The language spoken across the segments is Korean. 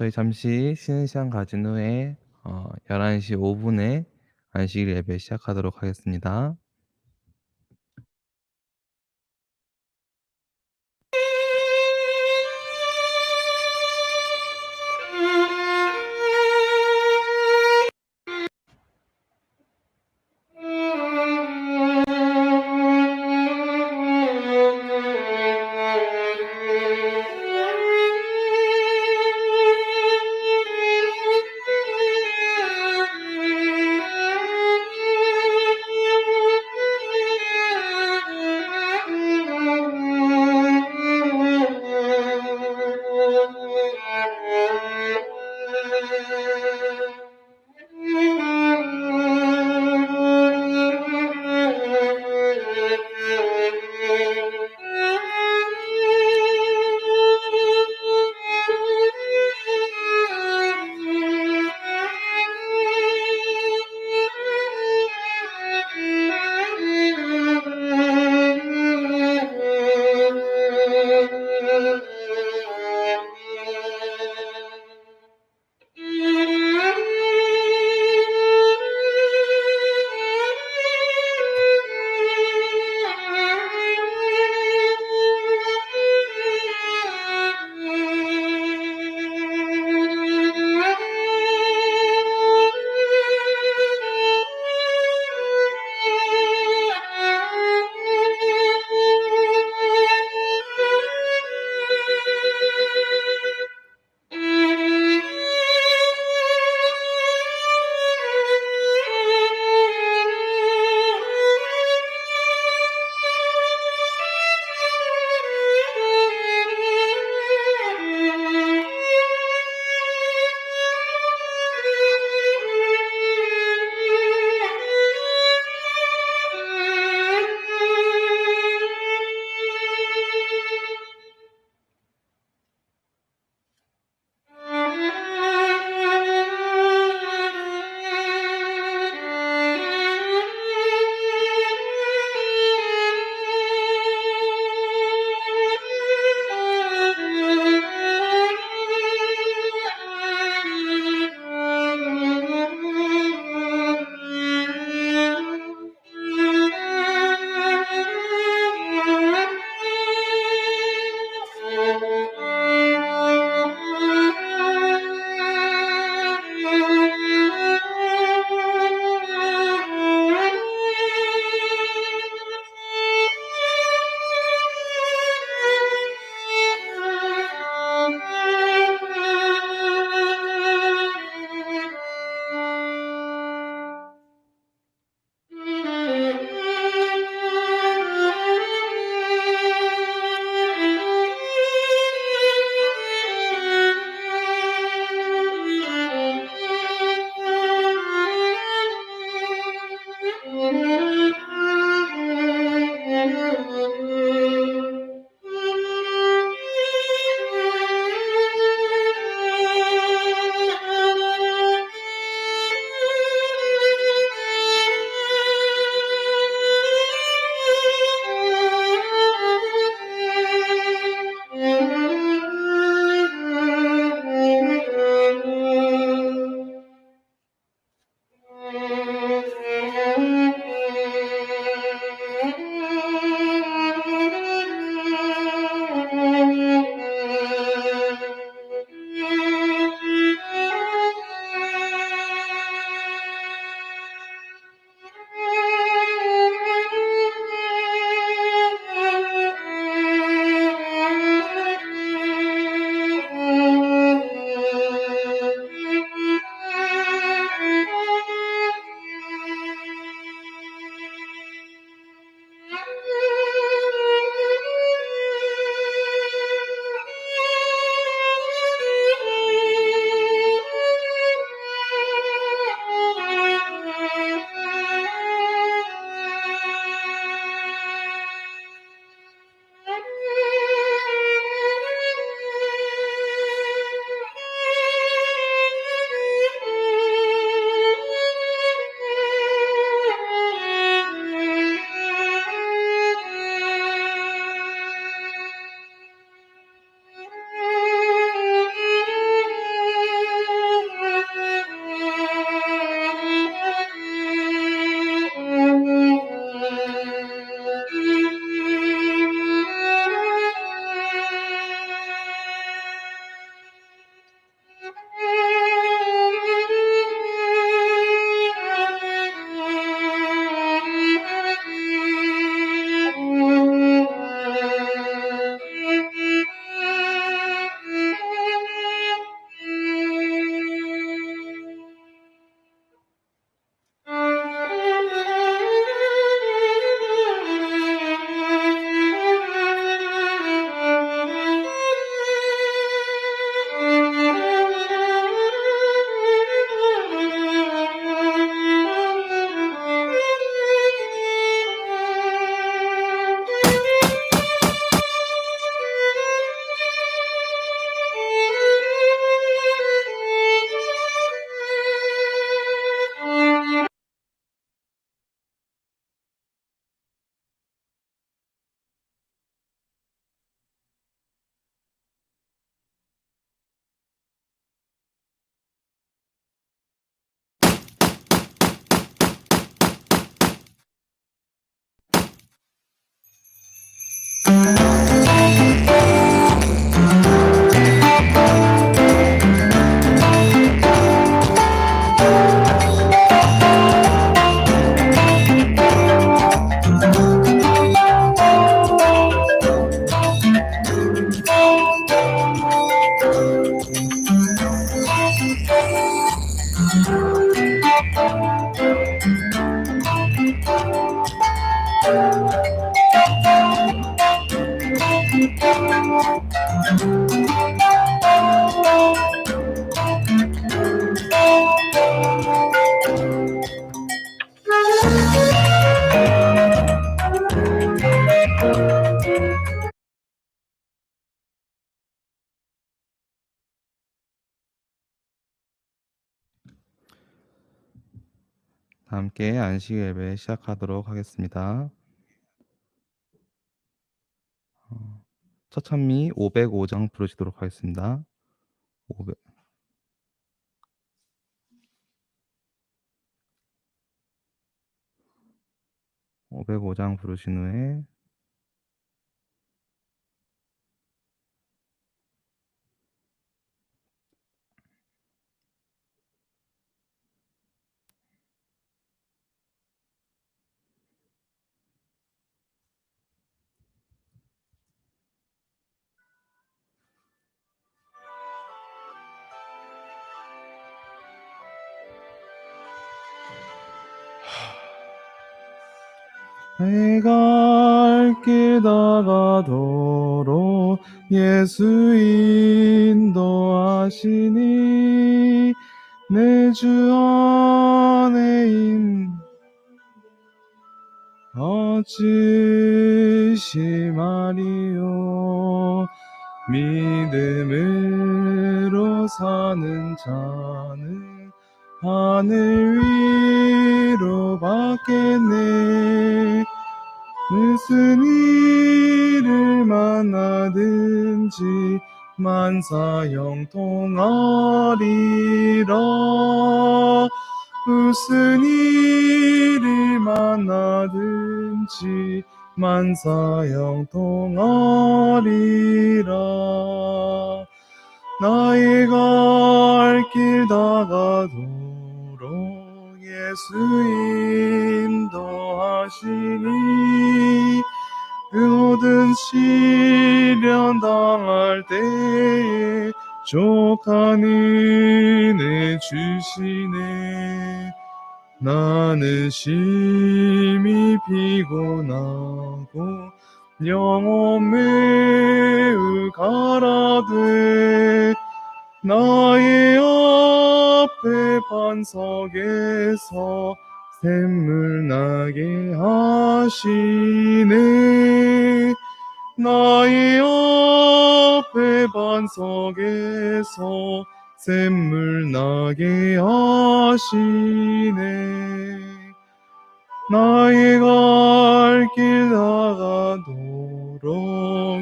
저희 잠시 쉬는 시간 가진 후에 11시 5 분에 안식 예배 시작하도록 하겠습니다. 다 함께 안식 예배 시작하도록 하겠습니다. 처참히 505장 부르시도록 하겠습니다. 500 505장 부르신 후에 내가 길 다가도록 예수 인도하시니 내 주 안에 어찌시 말이요 믿음으로 사는 자는 하늘 위로 받겠네. 무슨 일을 만나든지 만사 형통하리라. 무슨 일을 만나든지 만사 형통하리라. 나의 갈 길 다가도록 예수 인도하시니 그 모든 시련 당할 때에 족한 은혜 주시네. 나는 심히 피곤하고 영혼 매우 가라되 나의 앞에 반석에서 샘물 나게 하시네. 나의 앞에 반석에서 샘물 나게 하시네. 나의 갈 길 다가도록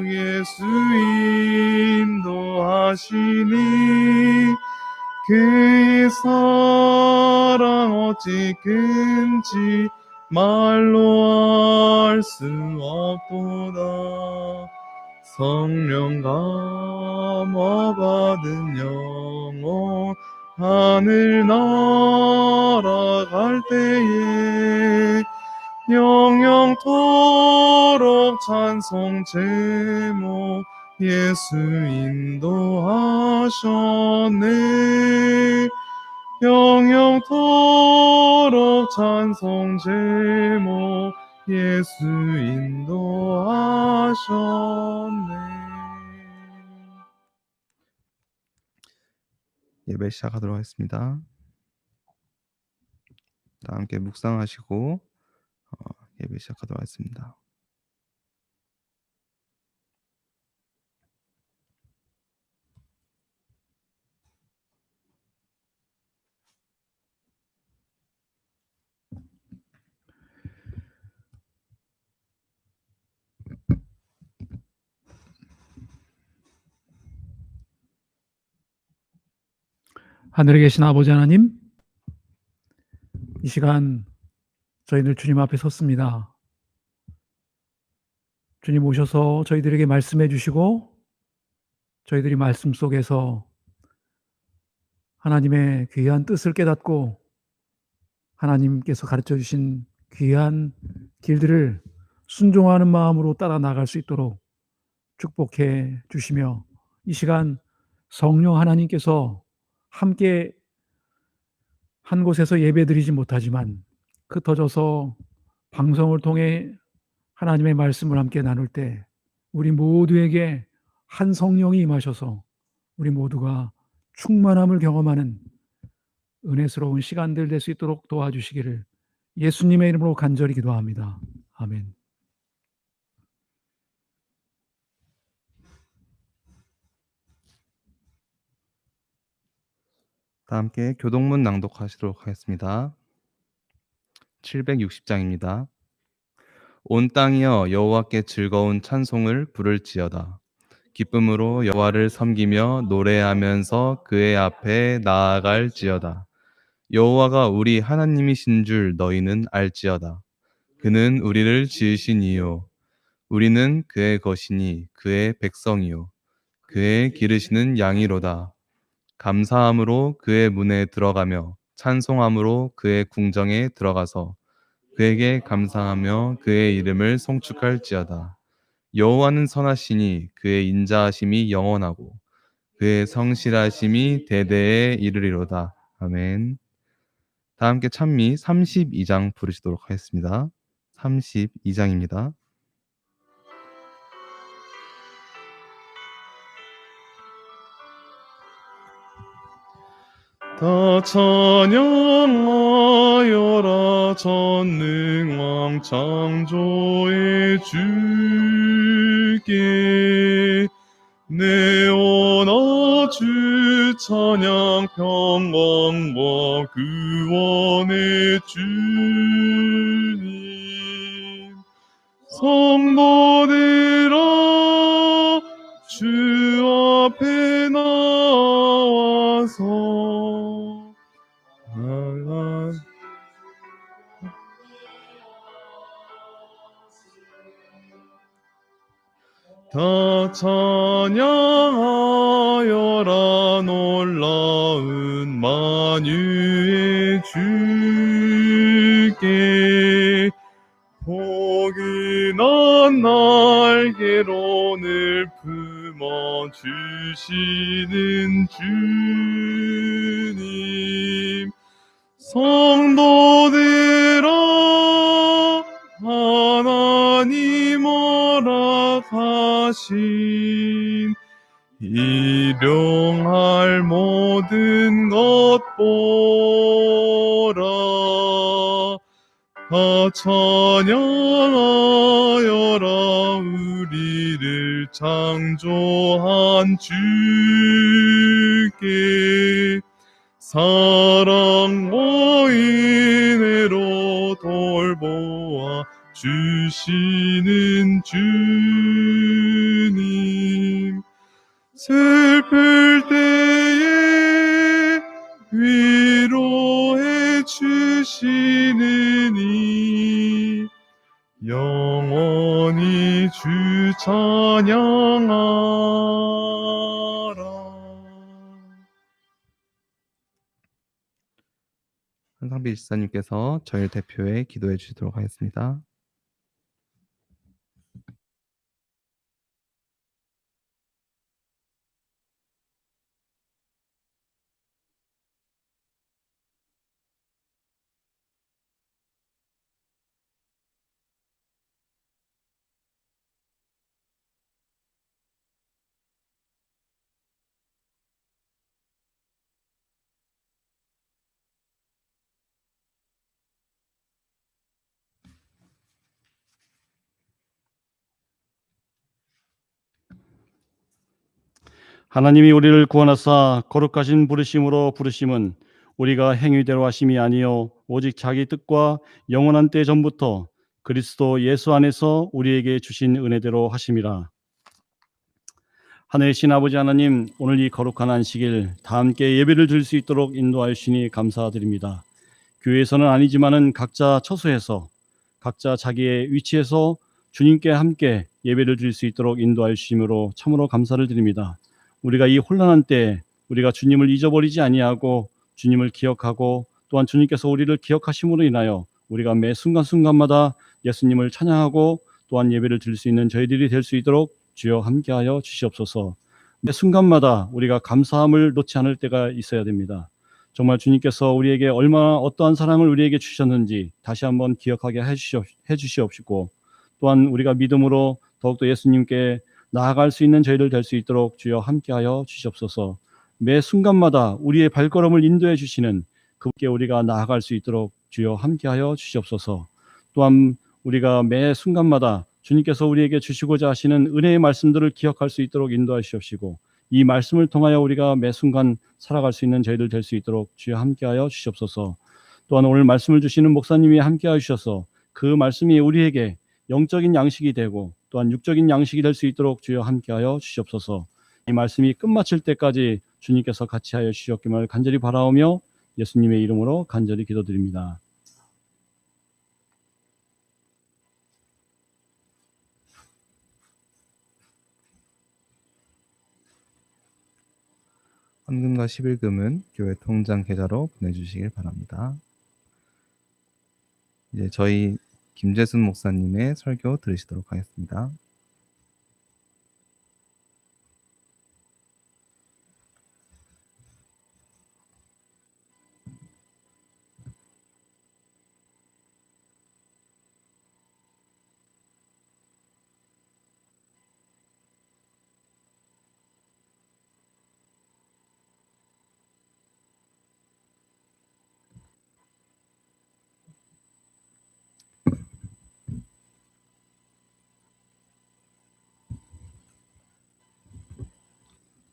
예수 인도하시니 그의 사랑 어찌 큰지 말로 알 수 없도다. 성령 감화 받은 영혼 하늘 날아갈 때에 영영토록 찬송 제목 예수 인도하셨네. 영영토록 찬송 제목 예수 인도하셨네. 예배 시작하도록 하겠습니다. 다 함께 묵상하시고 예배 시작하도록 하겠습니다. 하늘에 계신 아버지 하나님, 이 시간 저희들 주님 앞에 섰습니다. 주님 오셔서 저희들에게 말씀해 주시고 저희들이 말씀 속에서 하나님의 귀한 뜻을 깨닫고 하나님께서 가르쳐 주신 귀한 길들을 순종하는 마음으로 따라 나갈 수 있도록 축복해 주시며, 이 시간 성령 하나님께서 함께 한 곳에서 예배드리지 못하지만 흩어져서 방송을 통해 하나님의 말씀을 함께 나눌 때 우리 모두에게 한 성령이 임하셔서 우리 모두가 충만함을 경험하는 은혜스러운 시간들 될 수 있도록 도와주시기를 예수님의 이름으로 간절히 기도합니다. 아멘. 다 함께 교동문 낭독하시도록 하겠습니다. 760장입니다. 온 땅이여 여호와께 즐거운 찬송을 부를지어다. 기쁨으로 여호와를 섬기며 노래하면서 그의 앞에 나아갈지어다. 여호와가 우리 하나님이신 줄 너희는 알지어다. 그는 우리를 지으신 이요 우리는 그의 것이니 그의 백성이요 그의 기르시는 양이로다. 감사함으로 그의 문에 들어가며 찬송함으로 그의 궁정에 들어가서 그에게 감사하며 그의 이름을 송축할지어다. 여호와는 선하시니 그의 인자하심이 영원하고 그의 성실하심이 대대에 이르리로다. 아멘. 다 함께 찬미 32장 부르시도록 하겠습니다. 32장입니다. 다 찬양하여라 전능왕 창조의 주께 내 원하 주 찬양 평강과 구원의 주님 성도들아 주 앞에 나와서 다 찬양하여라 놀라운 만유의 주께 포근한 날개로 늘 품어주시는 주님 성도들아 하나님 허락하신 일용할 모든 것 보라 다 찬양하여라 우리를 창조한 주께 사랑과 은혜로 돌보아 주시는 주님 슬플 때에 위로해 주시는 이 영원히 주 찬양하라. 한상비 지사님께서 저희를 대표해 기도해 주시도록 하겠습니다. 하나님이 우리를 구원하사 거룩하신 부르심으로 부르심은 우리가 행위대로 하심이 아니요 오직 자기 뜻과 영원한 때 전부터 그리스도 예수 안에서 우리에게 주신 은혜대로 하심이라. 하늘의 아버지 하나님, 오늘 이 거룩한 안식일 다 함께 예배를 드릴 수 있도록 인도하여 주시니 감사드립니다. 교회에서는 아니지만은 각자 처소에서 각자 자기의 위치에서 주님께 함께 예배를 드릴 수 있도록 인도하여 주심으로 참으로 감사를 드립니다. 우리가 이 혼란한 때 우리가 주님을 잊어버리지 아니하고 주님을 기억하고 또한 주님께서 우리를 기억하심으로 인하여 우리가 매 순간순간마다 예수님을 찬양하고 또한 예배를 드릴 수 있는 저희들이 될 수 있도록 주여 함께하여 주시옵소서. 매 순간마다 우리가 감사함을 놓지 않을 때가 있어야 됩니다. 정말 주님께서 우리에게 얼마나 어떠한 사랑을 우리에게 주셨는지 다시 한번 기억하게 해주시옵시고 또한 우리가 믿음으로 더욱더 예수님께 나아갈 수 있는 저희들 될 수 있도록 주여 함께하여 주시옵소서. 매 순간마다 우리의 발걸음을 인도해 주시는 그분께 우리가 나아갈 수 있도록 주여 함께하여 주시옵소서. 또한 우리가 매 순간마다 주님께서 우리에게 주시고자 하시는 은혜의 말씀들을 기억할 수 있도록 인도해 주시옵시고 이 말씀을 통하여 우리가 매 순간 살아갈 수 있는 저희들 될 수 있도록 주여 함께하여 주시옵소서. 또한 오늘 말씀을 주시는 목사님이 함께 하셔서 그 말씀이 우리에게 영적인 양식이 되고 또한 육적인 양식이 될 수 있도록 주여 함께하여 주시옵소서. 이 말씀이 끝마칠 때까지 주님께서 같이 하여 주시옵기를 간절히 바라오며 예수님의 이름으로 간절히 기도드립니다. 헌금과 11금은 교회 통장 계좌로 보내주시길 바랍니다. 이제 저희 김재순 목사님의 설교 들으시도록 하겠습니다.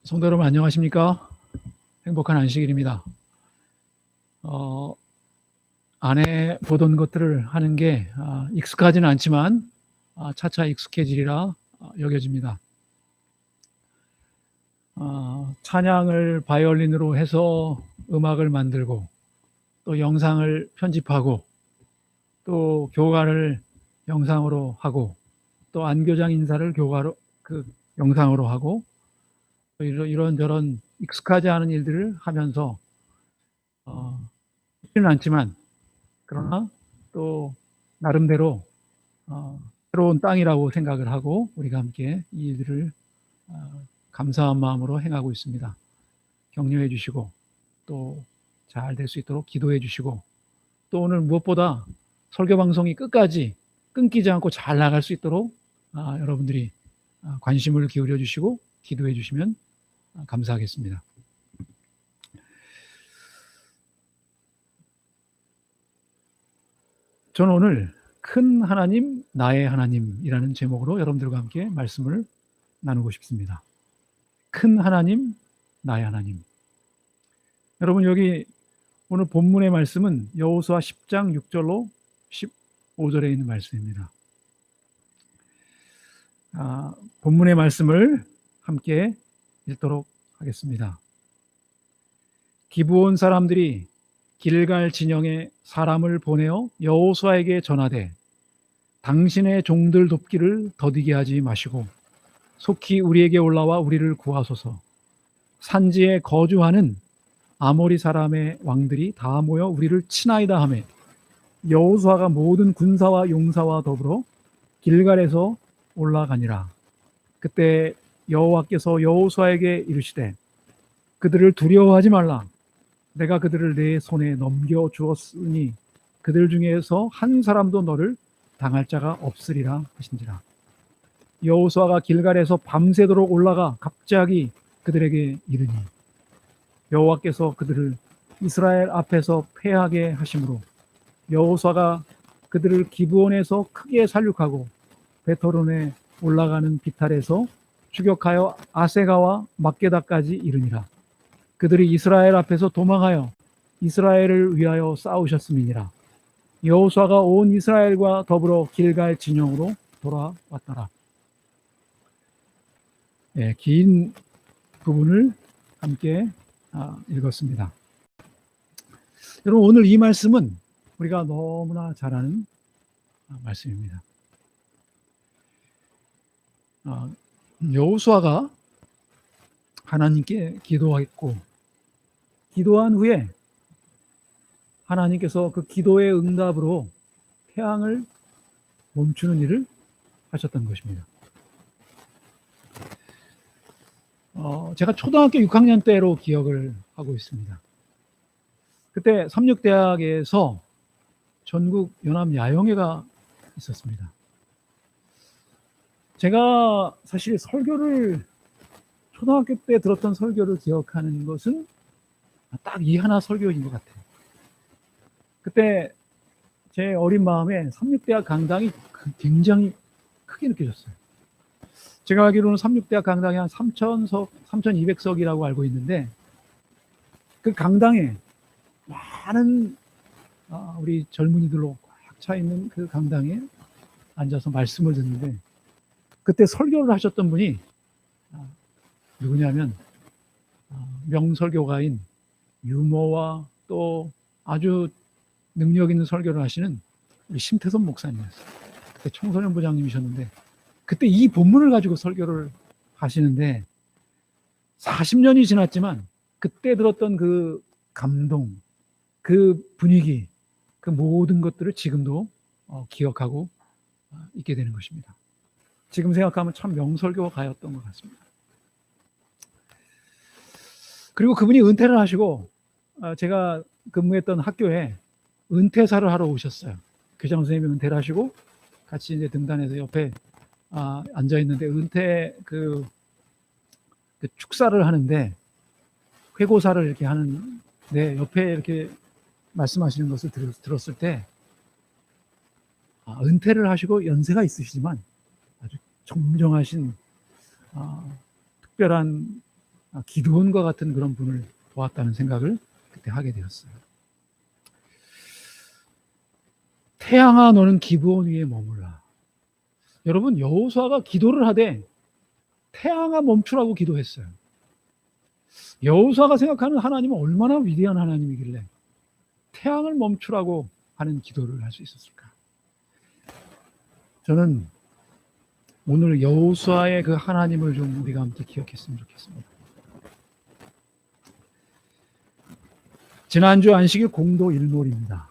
성도 여러분 안녕하십니까? 행복한 안식일입니다. 안 해보던 것들을 하는 게 익숙하지는 않지만 차차 익숙해지리라 여겨집니다. 찬양을 바이올린으로 해서 음악을 만들고 또 영상을 편집하고 또 교가를 영상으로 하고 또 안교장 인사를 영상으로 하고 이런저런 익숙하지 않은 일들을 하면서 쉽지는 않지만 그러나 또 나름대로 새로운 땅이라고 생각을 하고 우리가 함께 이 일들을 감사한 마음으로 행하고 있습니다. 격려해 주시고 또 잘 될 수 있도록 기도해 주시고 또 오늘 무엇보다 설교 방송이 끝까지 끊기지 않고 잘 나갈 수 있도록 여러분들이 관심을 기울여 주시고 기도해 주시면 감사하겠습니다. 저는 오늘 큰 하나님, 나의 하나님이라는 제목으로 여러분들과 함께 말씀을 나누고 싶습니다. 큰 하나님, 나의 하나님. 여러분 여기 오늘 본문의 말씀은 여호수아 10장 6절로 15절에 있는 말씀입니다. 본문의 말씀을 함께 읽도록 하겠습니다. 기브온 사람들이 길갈 진영에 사람을 보내어 여호수아에게 전하되 당신의 종들 돕기를 더디게 하지 마시고 속히 우리에게 올라와 우리를 구하소서. 산지에 거주하는 아모리 사람의 왕들이 다 모여 우리를 치나이다 하매 여호수아가 모든 군사와 용사와 더불어 길갈에서 올라가니라. 그때 여호와께서 여호수아에게 이르시되 그들을 두려워하지 말라. 내가 그들을 내 손에 넘겨 주었으니 그들 중에서 한 사람도 너를 당할 자가 없으리라 하신지라. 여호수아가 길갈에서 밤새도록 올라가 갑자기 그들에게 이르니 여호와께서 그들을 이스라엘 앞에서 패하게 하심으로 여호수아가 그들을 기브온에서 크게 살육하고 베토론에 올라가는 비탈에서 추격하여 아세가와 막게다까지 이르니라. 그들이 이스라엘 앞에서 도망하여 이스라엘을 위하여 싸우셨음이니라. 여호수아가 온 이스라엘과 더불어 길갈 진영으로 돌아왔더라. 긴 부분을 함께 읽었습니다. 여러분 오늘 이 말씀은 우리가 너무나 잘 아는 말씀입니다. 여호수아가 하나님께 기도했고 기도한 후에 하나님께서 그 기도의 응답으로 태양을 멈추는 일을 하셨던 것입니다. 제가 초등학교 6학년 때로 기억을 하고 있습니다. 그때 삼육대학에서 전국 연합 야영회가 있었습니다. 제가 사실 설교를 초등학교 때 들었던 설교를 기억하는 것은 딱 이 하나 설교인 것 같아요. 그때 제 어린 마음에 삼육대학 강당이 굉장히 크게 느껴졌어요. 제가 알기로는 삼육대학 강당이 한 3,000석, 3,200석이라고 알고 있는데 그 강당에 많은 우리 젊은이들로 꽉 차 있는 그 강당에 앉아서 말씀을 듣는데 그때 설교를 하셨던 분이 누구냐면 명설교가인 유머와 또 아주 능력 있는 설교를 하시는 우리 심태선 목사님이었어요. 그때 청소년 부장님이셨는데 그때 이 본문을 가지고 설교를 하시는데 40년이 지났지만 그때 들었던 그 감동, 그 분위기, 그 모든 것들을 지금도 기억하고 있게 되는 것입니다. 지금 생각하면 참 명설교가였던 것 같습니다. 그리고 그분이 은퇴를 하시고 제가 근무했던 학교에 은퇴사를 하러 오셨어요. 교장 선생님이 은퇴를 하시고 같이 이제 등단해서 옆에 앉아 있는데 은퇴 그 축사를 하는데 회고사를 이렇게 하는데 옆에 이렇게 말씀하시는 것을 들었을 때 은퇴를 하시고 연세가 있으시지만 아주 정정하신 특별한 기도원과 같은 그런 분을 보았다는 생각을 그때 하게 되었어요. 태양아 너는 기브온 위에 머물라. 여러분 여호수아가 기도를 하되 태양아 멈추라고 기도했어요. 여호수아가 생각하는 하나님은 얼마나 위대한 하나님이길래 태양을 멈추라고 하는 기도를 할 수 있었을까? 저는 오늘 여호수아의 그 하나님을 좀 우리가 함께 기억했으면 좋겠습니다. 지난주 안식일 공도 일몰입니다.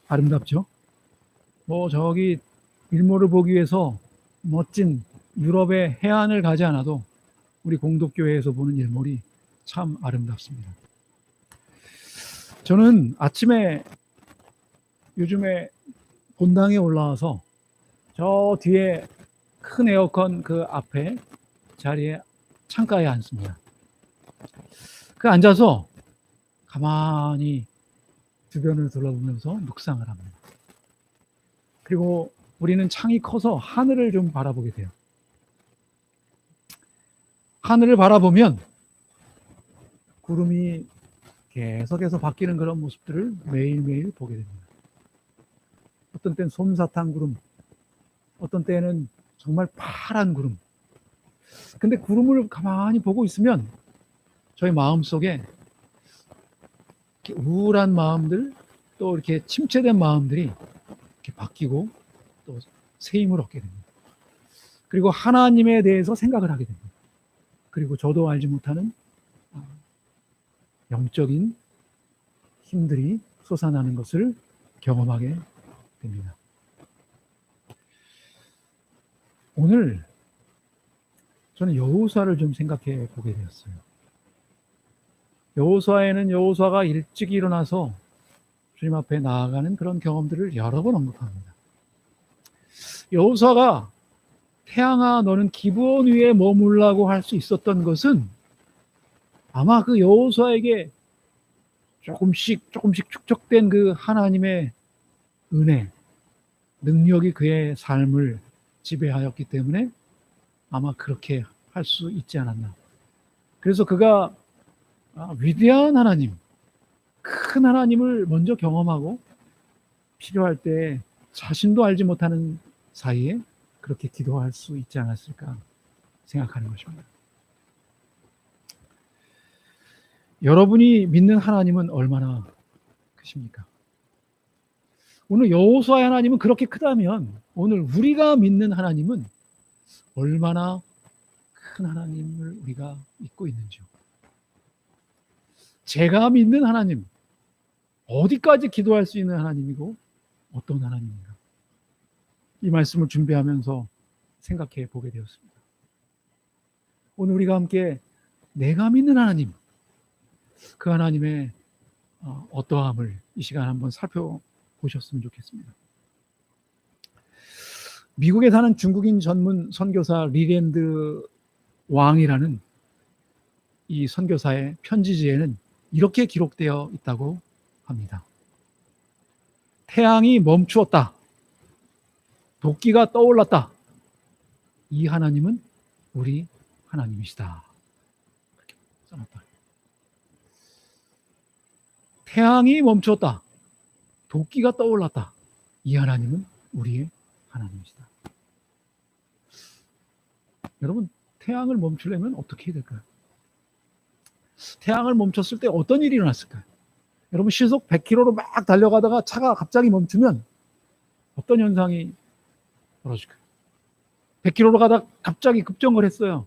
아름답죠? 저기 일몰을 보기 위해서 멋진 유럽의 해안을 가지 않아도 우리 공독교회에서 보는 일몰이 참 아름답습니다. 저는 아침에 요즘에 본당에 올라와서 저 뒤에 큰 에어컨 그 앞에 자리에 창가에 앉습니다. 그 앉아서 가만히 주변을 둘러보면서 묵상을 합니다. 그리고 우리는 창이 커서 하늘을 좀 바라보게 돼요. 하늘을 바라보면 구름이 계속해서 바뀌는 그런 모습들을 매일매일 보게 됩니다. 어떤 때는 솜사탕 구름, 어떤 때는 정말 파란 구름. 근데 구름을 가만히 보고 있으면 저희 마음속에 이렇게 우울한 마음들, 또 이렇게 침체된 마음들이 이렇게 바뀌고 또 새 힘을 얻게 됩니다. 그리고 하나님에 대해서 생각을 하게 됩니다. 그리고 저도 알지 못하는 영적인 힘들이 솟아나는 것을 경험하게 됩니다. 오늘 저는 여호수아를 좀 생각해 보게 되었어요. 여호수아에는 여호수아가 일찍 일어나서 주님 앞에 나아가는 그런 경험들을 여러 번 언급합니다. 여호수아가 태양아 너는 기브온 위에 머물라고 할 수 있었던 것은 아마 그 여호수아에게 조금씩 축적된 그 하나님의 은혜, 능력이 그의 삶을 지배하였기 때문에 아마 그렇게 할 수 있지 않았나. 그래서 그가 위대한 하나님, 큰 하나님을 먼저 경험하고 필요할 때 자신도 알지 못하는 사이에 그렇게 기도할 수 있지 않았을까 생각하는 것입니다. 여러분이 믿는 하나님은 얼마나 크십니까? 오늘 여호수아의 하나님은 그렇게 크다면 오늘 우리가 믿는 하나님은 얼마나 큰 하나님을 우리가 믿고 있는지요. 제가 믿는 하나님, 어디까지 기도할 수 있는 하나님이고 어떤 하나님인가? 이 말씀을 준비하면서 생각해 보게 되었습니다. 오늘 우리가 함께 내가 믿는 하나님, 그 하나님의 어떠함을 이 시간 한번 살펴보셨으면 좋겠습니다. 미국에 사는 중국인 전문 선교사 리랜드 왕이라는 이 선교사의 편지지에는 이렇게 기록되어 있다고 합니다. 태양이 멈추었다. 도끼가 떠올랐다. 이 하나님은 우리 하나님이시다. 이렇게 써놨다. 태양이 멈췄다. 도끼가 떠올랐다. 이 하나님은 우리의 하나님이시다. 여러분, 태양을 멈추려면 어떻게 해야 될까요? 태양을 멈췄을 때 어떤 일이 일어났을까요? 여러분, 시속 100km로 막 달려가다가 차가 갑자기 멈추면 어떤 현상이 벌어질까요? 100km로 가다 갑자기 급정거를 했어요.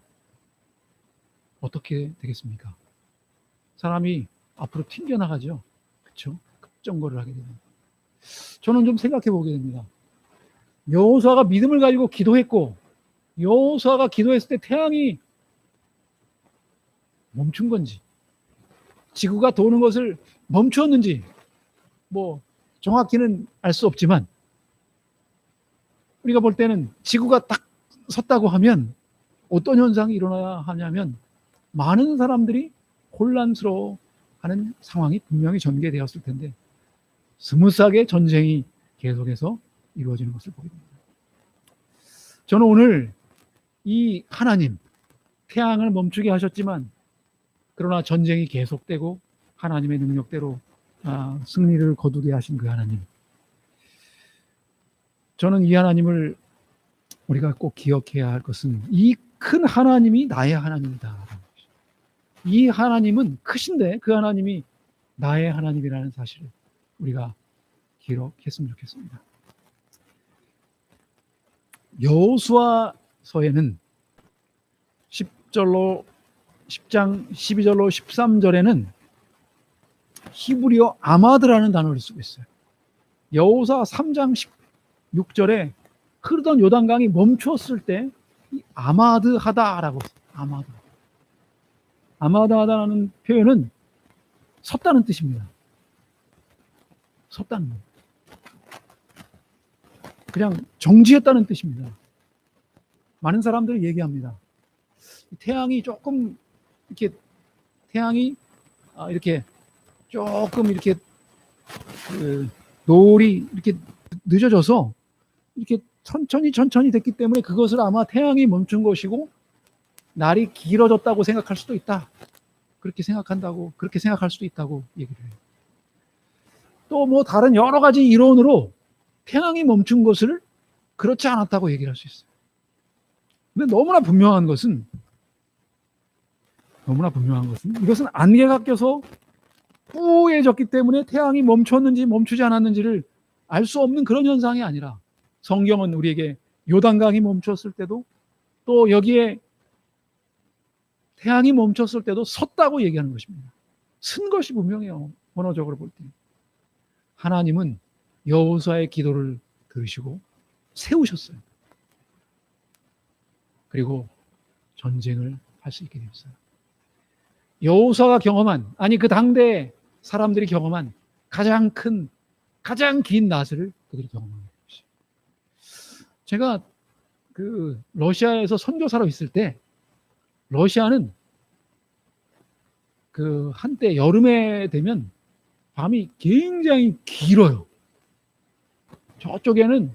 어떻게 되겠습니까? 사람이 앞으로 튕겨나가죠. 그렇죠? 급정거를 하게 됩니다. 저는 좀 생각해 보게 됩니다. 여호수아가 믿음을 가지고 기도했고, 여호수아가 기도했을 때 태양이 멈춘 건지, 지구가 도는 것을 멈추었는지, 정확히는 알 수 없지만, 우리가 볼 때는 지구가 딱 섰다고 하면 어떤 현상이 일어나야 하냐면, 많은 사람들이 혼란스러워하는 상황이 분명히 전개되었을 텐데, 스무스하게 전쟁이 계속해서 이루어지는 것을 보게 됩니다. 저는 오늘 이 하나님, 태양을 멈추게 하셨지만 그러나 전쟁이 계속되고 하나님의 능력대로 승리를 거두게 하신 그 하나님, 저는 이 하나님을 우리가 꼭 기억해야 할 것은 이 큰 하나님이 나의 하나님이다. 이 하나님은 크신데 그 하나님이 나의 하나님이라는 사실을 우리가 기록했으면 좋겠습니다. 여호수아서에는 10장 12절로 13절에는 히브리어 아마드라는 단어를 쓰고 있어요. 여호수아 3장 16절에 흐르던 요단강이 멈추었을 때 아마드하다라고 했어요. 아마드하다라는 표현은 섰다는 뜻입니다. 섰다는 거. 그냥 정지했다는 뜻입니다. 많은 사람들이 얘기합니다. 태양이 조금 이렇게 이렇게 조금 이렇게 노을이 이렇게 늦어져서 이렇게 천천히 됐기 때문에 그것을 아마 태양이 멈춘 것이고 날이 길어졌다고 생각할 수도 있다. 그렇게 생각할 수도 있다고 얘기를 해요. 또 다른 여러 가지 이론으로 태양이 멈춘 것을 그렇지 않았다고 얘기를 할 수 있어요. 근데 너무나 분명한 것은 이것은 안개가 껴서 뿌얘졌기 때문에 태양이 멈췄는지 멈추지 않았는지를 알 수 없는 그런 현상이 아니라, 성경은 우리에게 요단강이 멈췄을 때도 또 여기에 태양이 멈췄을 때도 섰다고 얘기하는 것입니다. 쓴 것이 분명해요. 언어적으로 볼 때. 하나님은 여호수아의 기도를 들으시고 세우셨어요. 그리고 전쟁을 할 수 있게 되었어요. 여호수아가 경험한, 그 당대 사람들이 경험한 가장 긴 나스를 그들이 경험한 것이죠. 제가 러시아에서 선교사로 있을 때, 러시아는 한때 여름에 되면 밤이 굉장히 길어요. 저쪽에는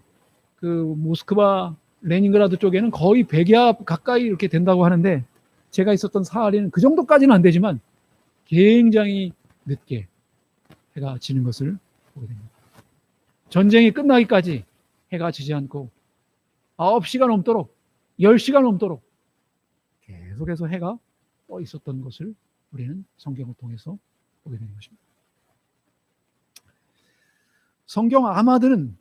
모스크바, 레닌그라드 쪽에는 거의 백야 가까이 이렇게 된다고 하는데, 제가 있었던 사하리는 그 정도까지는 안 되지만 굉장히 늦게 해가 지는 것을 보게 됩니다. 전쟁이 끝나기까지 해가 지지 않고 9시가 넘도록, 10시가 넘도록 계속해서 해가 떠 있었던 것을 우리는 성경을 통해서 보게 되는 것입니다. 성경 아마드는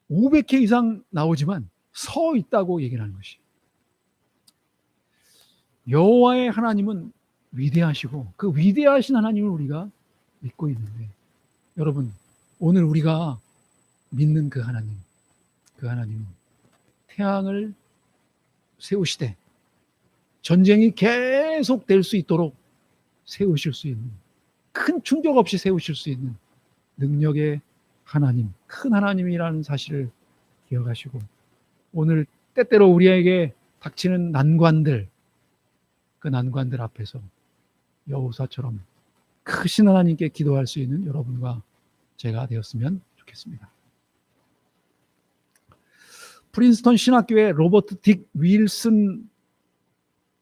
500회 이상 나오지만 서 있다고 얘기를 하는 것이, 여호와의 하나님은 위대하시고 그 위대하신 하나님을 우리가 믿고 있는데, 여러분, 오늘 우리가 믿는 그 하나님은 태양을 세우시되 전쟁이 계속 될 수 있도록 세우실 수 있는, 큰 충격 없이 세우실 수 있는 능력의 하나님, 큰 하나님이라는 사실을 기억하시고, 오늘 때때로 우리에게 닥치는 난관들, 그 난관들 앞에서 여호수아처럼 크신 하나님께 기도할 수 있는 여러분과 제가 되었으면 좋겠습니다. 프린스턴 신학교에 로버트 딕 윌슨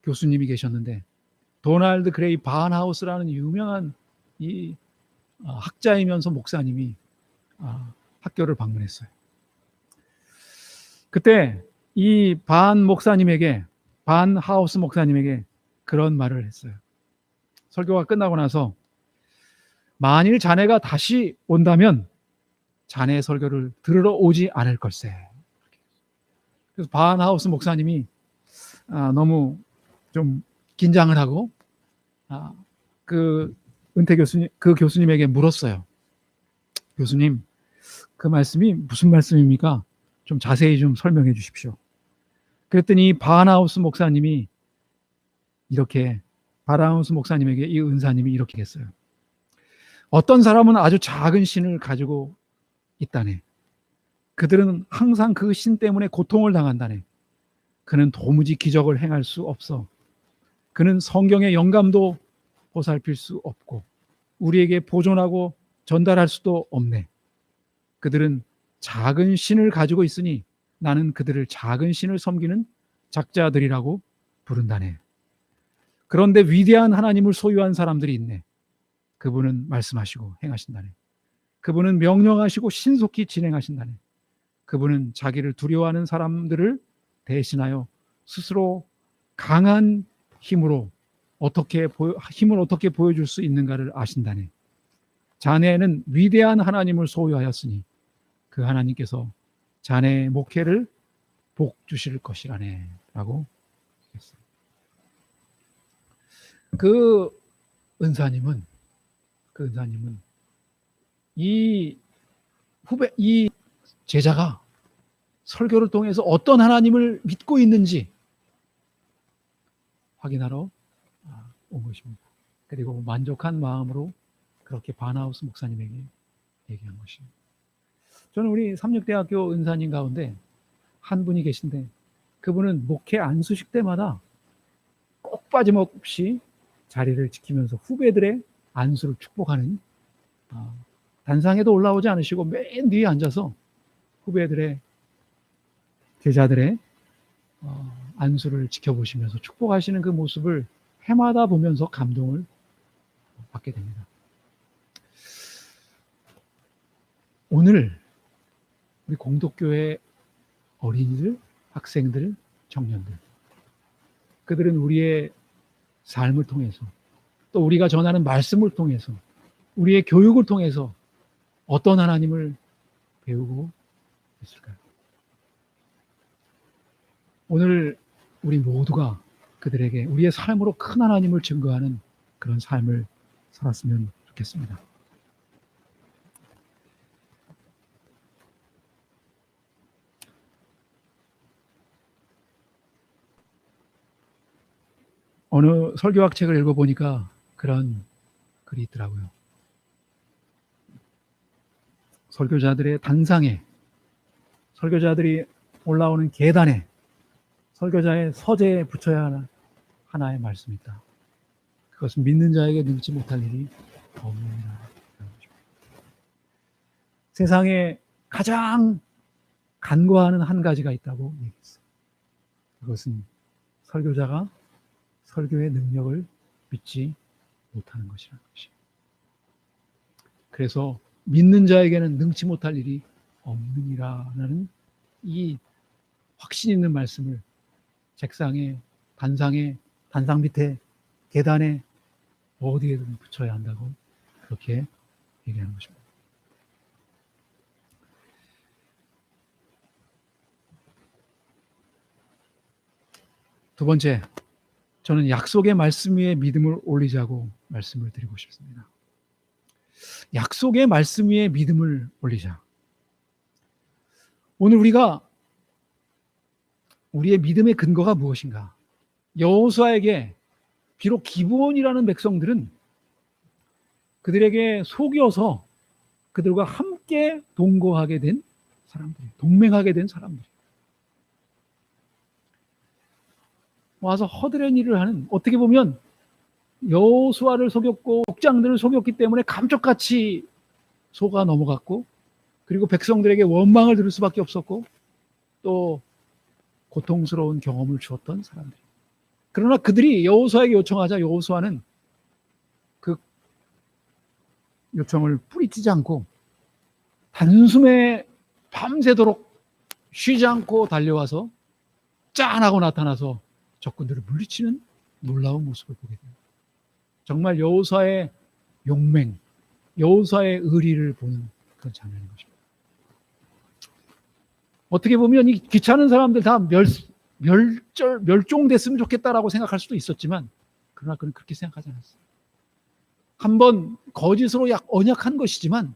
교수님이 계셨는데, 도널드 그레이 반하우스라는 유명한 이 학자이면서 목사님이 학교를 방문했어요. 그때 이 반 하우스 목사님에게 그런 말을 했어요. 설교가 끝나고 나서 만일 자네가 다시 온다면 자네의 설교를 들으러 오지 않을 걸세. 그래서 반 하우스 목사님이 너무 좀 긴장을 하고 그 은퇴 교수님, 그 교수님에게 물었어요. 교수님, 그 말씀이 무슨 말씀입니까? 좀 자세히 좀 설명해 주십시오. 그랬더니 바하우스 목사님이 바하우스 목사님에게 이 은사님이 이렇게 했어요. 어떤 사람은 아주 작은 신을 가지고 있다네. 그들은 항상 그 신 때문에 고통을 당한다네. 그는 도무지 기적을 행할 수 없어. 그는 성경의 영감도 보살필 수 없고 우리에게 보존하고 전달할 수도 없네. 그들은 작은 신을 가지고 있으니 나는 그들을 작은 신을 섬기는 작자들이라고 부른다네. 그런데 위대한 하나님을 소유한 사람들이 있네. 그분은 말씀하시고 행하신다네. 그분은 명령하시고 신속히 진행하신다네. 그분은 자기를 두려워하는 사람들을 대신하여 스스로 강한 힘을 어떻게 보여줄 수 있는가를 아신다네. 자네는 위대한 하나님을 소유하였으니 그 하나님께서 자네의 목회를 복 주실 것이라네 라고 했어요. 그 은사님은 이 제자가 설교를 통해서 어떤 하나님을 믿고 있는지 확인하러 온 것입니다. 그리고 만족한 마음으로 그렇게 바하우스 목사님에게 얘기한 것입니다. 저는 우리 삼육대학교 은사님 가운데 한 분이 계신데 그분은 목회 안수식 때마다 꼭 빠짐없이 자리를 지키면서 후배들의 안수를 축복하는, 단상에도 올라오지 않으시고 맨 뒤에 앉아서 후배들의, 제자들의 안수를 지켜보시면서 축복하시는 그 모습을 해마다 보면서 감동을 받게 됩니다. 오늘 우리 공덕교회 어린이들, 학생들, 청년들, 그들은 우리의 삶을 통해서 또 우리가 전하는 말씀을 통해서 우리의 교육을 통해서 어떤 하나님을 배우고 있을까요? 오늘 우리 모두가 그들에게 우리의 삶으로 큰 하나님을 증거하는 그런 삶을 살았으면 좋겠습니다. 어느 설교학 책을 읽어보니까 그런 글이 있더라고요. 설교자들의 단상에, 설교자들이 올라오는 계단에 설교자의 서재에 붙여야 하는 하나의 말씀이 있다. 그것은 믿는 자에게 능치 못할 일이 없느니라. 세상에 가장 간과하는 한 가지가 있다고 얘기했어요. 그것은 설교자가 설교의 능력을 믿지 못하는 것이라는 것이에요. 그래서 믿는 자에게는 능치 못할 일이 없느니라는 이 확신 있는 말씀을 책상에, 단상에, 단상 밑에, 계단에 어디에든 붙여야 한다고 그렇게 얘기하는 것입니다. 두 번째, 저는 약속의 말씀 위에 믿음을 올리자고 말씀을 드리고 싶습니다. 약속의 말씀 위에 믿음을 올리자. 오늘 우리의 믿음의 근거가 무엇인가? 여호수아에게 비록 기브온이라는 백성들은 그들에게 속여서 그들과 함께 동거하게 된 사람들이, 동맹하게 된 사람들이 와서 허드렛 일을 하는, 어떻게 보면 여호수아를 속였고 족장들을 속였기 때문에 감쪽같이 속아 넘어갔고, 그리고 백성들에게 원망을 들을 수밖에 없었고 또 고통스러운 경험을 주었던 사람들. 그러나 그들이 여호수아에게 요청하자 여호수아는 그 요청을 뿌리치지 않고 단숨에 밤새도록 쉬지 않고 달려와서 짠하고 나타나서 적군들을 물리치는 놀라운 모습을 보게 됩니다. 정말 여호수아의 용맹, 여호수아의 의리를 보는 그런 장면인 것입니다. 어떻게 보면 이 귀찮은 사람들 다 멸종됐으면 좋겠다라고 생각할 수도 있었지만, 그러나 그는 그렇게 생각하지 않았어요. 한번 거짓으로 언약한 것이지만,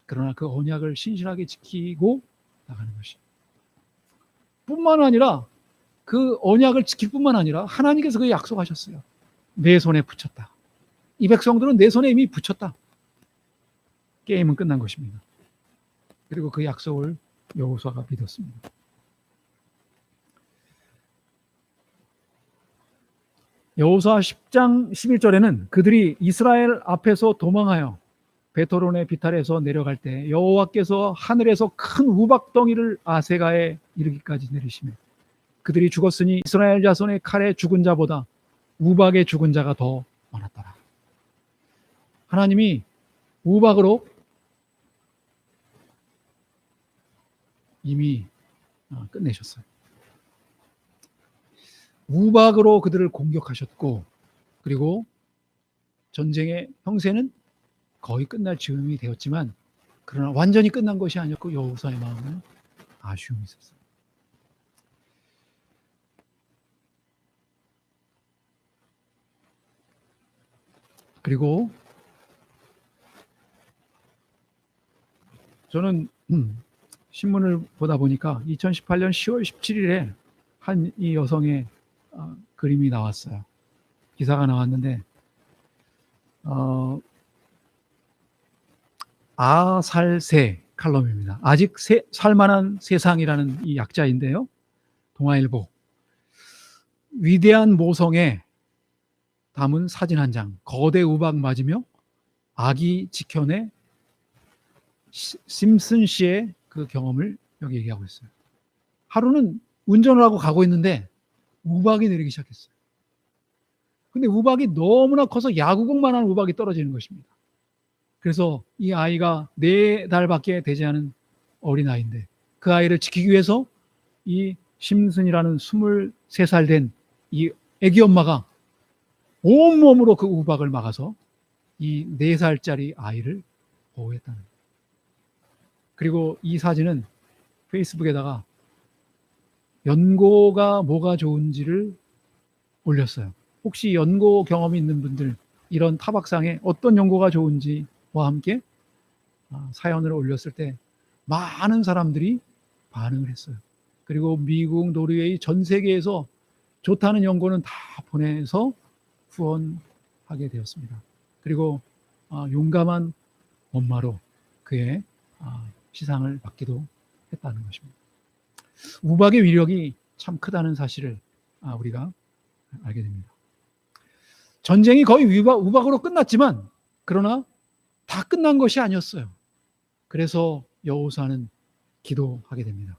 그러나 그 언약을 신실하게 지키고 나가는 것이. 뿐만 아니라 그 언약을 지킬 뿐만 아니라 하나님께서 그 약속하셨어요. 내 손에 붙였다. 이 백성들은 내 손에 이미 붙였다. 게임은 끝난 것입니다. 그리고 그 약속을 여호수아가 믿었습니다. 여호수아 10장 11절에는 그들이 이스라엘 앞에서 도망하여 베토론의 비탈에서 내려갈 때 여호와께서 하늘에서 큰 우박덩이를 아세가에 이르기까지 내리시며 그들이 죽었으니 이스라엘 자손의 칼에 죽은 자보다 우박에 죽은 자가 더 많았더라. 하나님이 우박으로 이미 끝내셨어요. 우박으로 그들을 공격하셨고, 그리고 전쟁의 형세는 거의 끝날 즈음이 되었지만, 그러나 완전히 끝난 것이 아니었고 여호수아의 마음은 아쉬움이 있었어요. 그리고 저는 신문을 보다 보니까 2018년 10월 17일에 한 이 여성의 그림이 나왔어요. 기사가 나왔는데 아살새 칼럼입니다. 아직 살만한 세상이라는 이 약자인데요. 동아일보. 위대한 모성에 담은 사진 한 장. 거대 우박 맞으며 아기 지켜내 심슨 씨의 그 경험을 여기 얘기하고 있어요. 하루는 운전을 하고 가고 있는데 우박이 내리기 시작했어요. 근데 우박이 너무나 커서 야구공만한 우박이 떨어지는 것입니다. 그래서 이 아이가 4달밖에 되지 않은 어린아이인데 그 아이를 지키기 위해서 이 심슨이라는 23살 된 이 애기 엄마가 온몸으로 그 우박을 막아서 이 4살짜리 아이를 보호했다는 거예요. 그리고 이 사진은 페이스북에다가 연고가 뭐가 좋은지를 올렸어요. 혹시 연고 경험이 있는 분들, 이런 타박상에 어떤 연고가 좋은지와 함께 사연을 올렸을 때 많은 사람들이 반응을 했어요. 그리고 미국, 노르웨이 전 세계에서 좋다는 연고는 다 보내서 후원하게 되었습니다. 그리고 용감한 엄마로 그의 시상을 받기도 했다는 것입니다. 우박의 위력이 참 크다는 사실을 우리가 알게 됩니다. 전쟁이 거의 우박으로 끝났지만 그러나 다 끝난 것이 아니었어요. 그래서 여호수아는 기도하게 됩니다.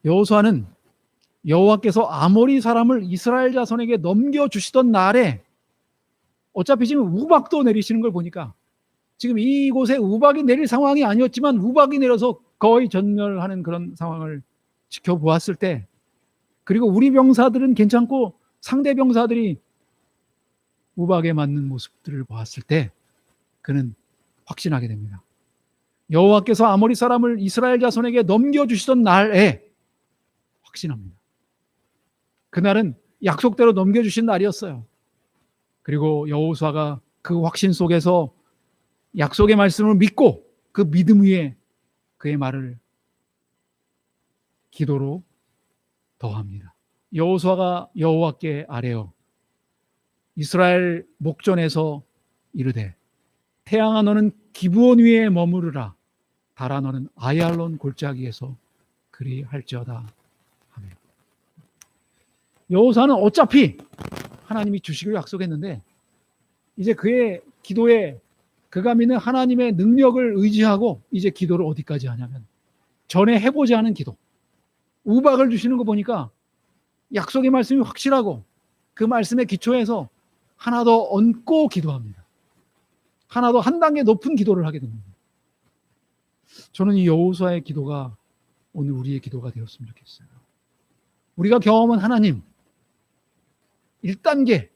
여호수아는 여호와께서 아모리 사람을 이스라엘 자손에게 넘겨주시던 날에 어차피 지금 우박도 내리시는 걸 보니까 지금 이곳에 우박이 내릴 상황이 아니었지만 우박이 내려서 거의 전멸하는 그런 상황을 지켜보았을 때, 그리고 우리 병사들은 괜찮고 상대 병사들이 우박에 맞는 모습들을 보았을 때 그는 확신하게 됩니다. 여호와께서 아모리 사람을 이스라엘 자손에게 넘겨주시던 날에 확신합니다. 그날은 약속대로 넘겨주신 날이었어요. 그리고 여호수아가 그 확신 속에서 약속의 말씀을 믿고 그 믿음 위에 그의 말을 기도로 더합니다. 여호수아가 여호와께 아뢰어 이스라엘 목전에서 이르되 태양아 너는 기브온 위에 머무르라 달아 너는 아얄론 골짜기에서 그리할지어다 하며, 여호수아는 어차피 하나님이 주시기로 약속했는데 이제 그의 기도에 그가 믿는 하나님의 능력을 의지하고 이제 기도를 어디까지 하냐면 전에 해보지 않은 기도, 우박을 주시는 거 보니까 약속의 말씀이 확실하고 그 말씀에 기초해서 하나 더 얹고 기도합니다. 하나도 한 단계 높은 기도를 하게 됩니다. 저는 이 여호수아의 기도가 오늘 우리의 기도가 되었으면 좋겠어요. 우리가 경험한 하나님 1단계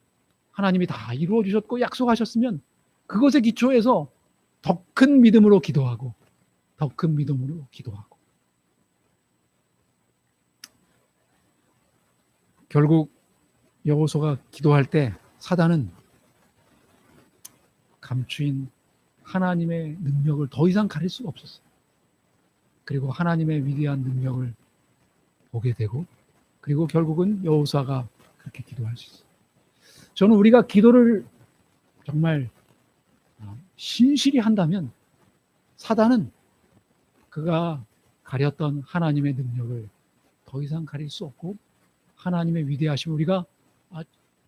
하나님이 다 이루어 주셨고 약속하셨으면 그것에 기초해서 더 큰 믿음으로 기도하고 더 큰 믿음으로 기도하고 결국 여호수아가 기도할 때 사단은 감추인 하나님의 능력을 더 이상 가릴 수가 없었어요. 그리고 하나님의 위대한 능력을 보게 되고 그리고 결국은 여호수아가 그렇게 기도할 수 있어요. 저는 우리가 기도를 정말 신실히 한다면 사단은 그가 가렸던 하나님의 능력을 더 이상 가릴 수 없고 하나님의 위대하심을 우리가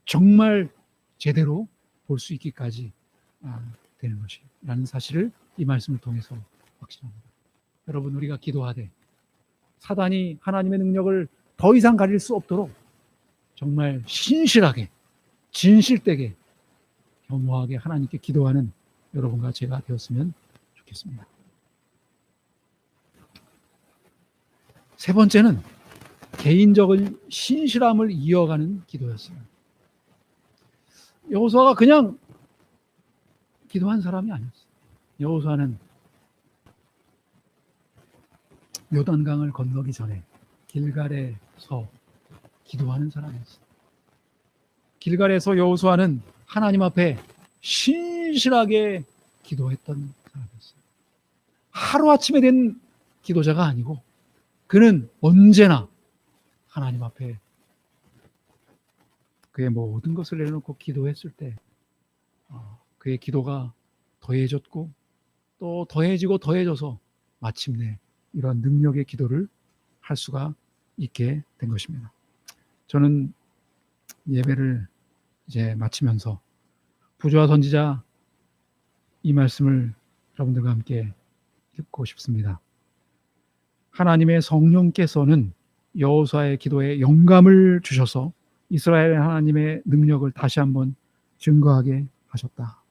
정말 제대로 볼 수 있기까지 되는 것이라는 사실을 이 말씀을 통해서 확신합니다. 여러분, 우리가 기도하되 사단이 하나님의 능력을 더 이상 가릴 수 없도록 정말 신실하게 진실되게 겸허하게 하나님께 기도하는 여러분과 제가 되었으면 좋겠습니다. 세 번째는 개인적인 신실함을 이어가는 기도였어요. 여호수아가 그냥 기도한 사람이 아니었어요. 여호수아는 요단강을 건너기 전에 길갈에서 기도하는 사람이었어요. 길갈에서 여호수아는 하나님 앞에 신실하게 기도했던 사람이었어요. 하루아침에 된 기도자가 아니고 그는 언제나 하나님 앞에 그의 모든 것을 내려놓고 기도했을 때 그의 기도가 더해졌고 또 더해지고 더해져서 마침내 이러한 능력의 기도를 할 수가 있게 된 것입니다. 저는 예배를 이제 마치면서 부조와 선지자 이 말씀을 여러분들과 함께 읽고 싶습니다. 하나님의 성령께서는 여호수아의 기도에 영감을 주셔서 이스라엘 하나님의 능력을 다시 한번 증거하게 하셨다.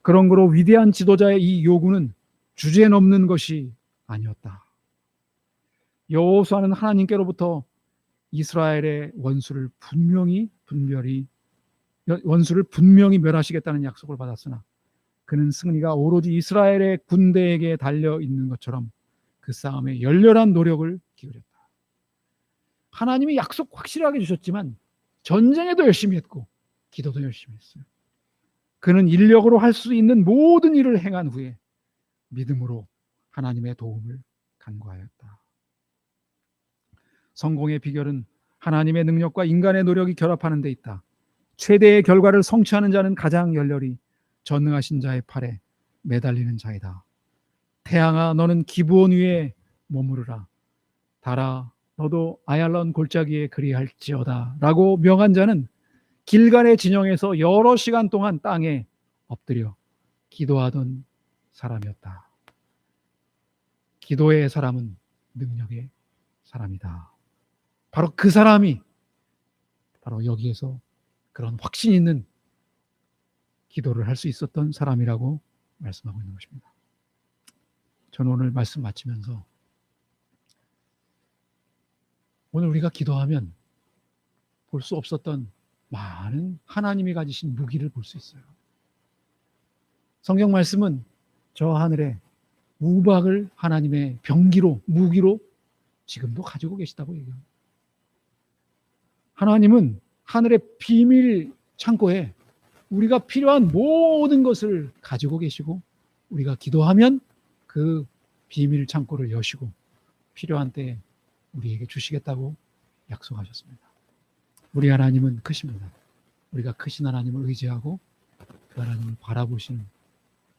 그런 거로 위대한 지도자의 이 요구는 주제넘는 것이 아니었다. 여호수아는 하나님께로부터 이스라엘의 원수를 분명히 멸하시겠다는 약속을 받았으나 그는 승리가 오로지 이스라엘의 군대에게 달려 있는 것처럼 그 싸움에 열렬한 노력을 기울였다. 하나님이 약속 확실하게 주셨지만 전쟁에도 열심히 했고 기도도 열심히 했어요. 그는 인력으로 할 수 있는 모든 일을 행한 후에 믿음으로 하나님의 도움을 간구하였다. 성공의 비결은 하나님의 능력과 인간의 노력이 결합하는 데 있다. 최대의 결과를 성취하는 자는 가장 열렬히 전능하신 자의 팔에 매달리는 자이다. 태양아, 너는 기브온 위에 머무르라. 달아, 너도 아얄론 골짜기에 그리할지어다. 라고 명한 자는 길갈의 진영에서 여러 시간 동안 땅에 엎드려 기도하던 사람이었다. 기도의 사람은 능력의 사람이다. 바로 그 사람이 바로 여기에서 그런 확신 있는 기도를 할 수 있었던 사람이라고 말씀하고 있는 것입니다. 저는 오늘 말씀 마치면서 오늘 우리가 기도하면 볼 수 없었던 많은 하나님이 가지신 무기를 볼 수 있어요. 성경 말씀은 저 하늘에 우박을 하나님의 병기로, 무기로 지금도 가지고 계시다고 얘기합니다. 하나님은 하늘의 비밀 창고에 우리가 필요한 모든 것을 가지고 계시고 우리가 기도하면 그 비밀 창고를 여시고 필요한 때에 우리에게 주시겠다고 약속하셨습니다. 우리 하나님은 크십니다. 우리가 크신 하나님을 의지하고 그 하나님을 바라보시는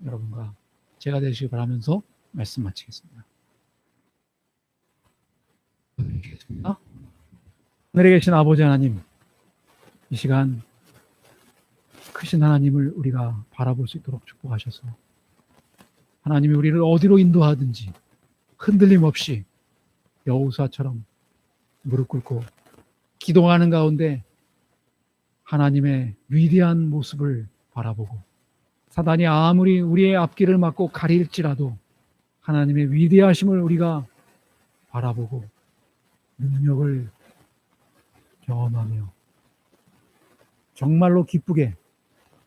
여러분과 제가 되시길 바라면서 말씀 마치겠습니다. 하늘에 계신 아버지 하나님, 이 시간 크신 하나님을 우리가 바라볼 수 있도록 축복하셔서 하나님이 우리를 어디로 인도하든지 흔들림 없이 여호수아처럼 무릎 꿇고 기도하는 가운데 하나님의 위대한 모습을 바라보고 사단이 아무리 우리의 앞길을 막고 가릴지라도 하나님의 위대하심을 우리가 바라보고 능력을 경험하며 정말로 기쁘게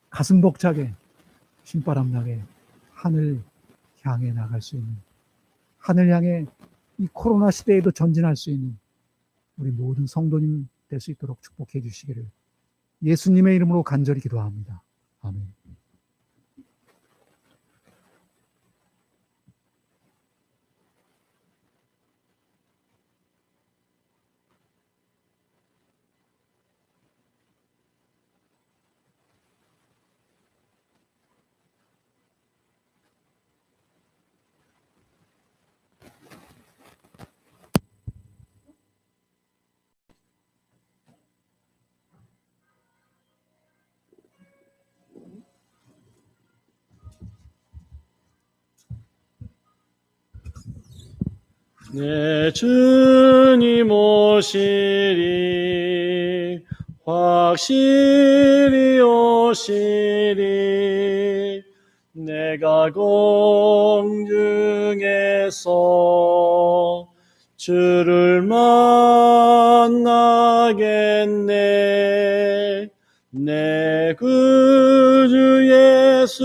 가슴 벅차게 신바람 나게 하늘 향해 나갈 수 있는, 하늘 향해 이 코로나 시대에도 전진할 수 있는 우리 모든 성도님 될 수 있도록 축복해 주시기를 예수님의 이름으로 간절히 기도합니다. 아멘. 내 주님 오시리 확실히 오시리 내가 공중에서 주를 만나겠네 내 구주 예수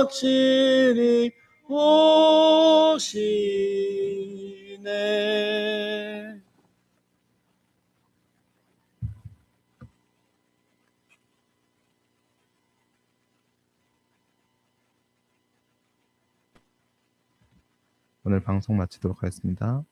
확실히 오시네. 오늘 방송 마치도록 하겠습니다.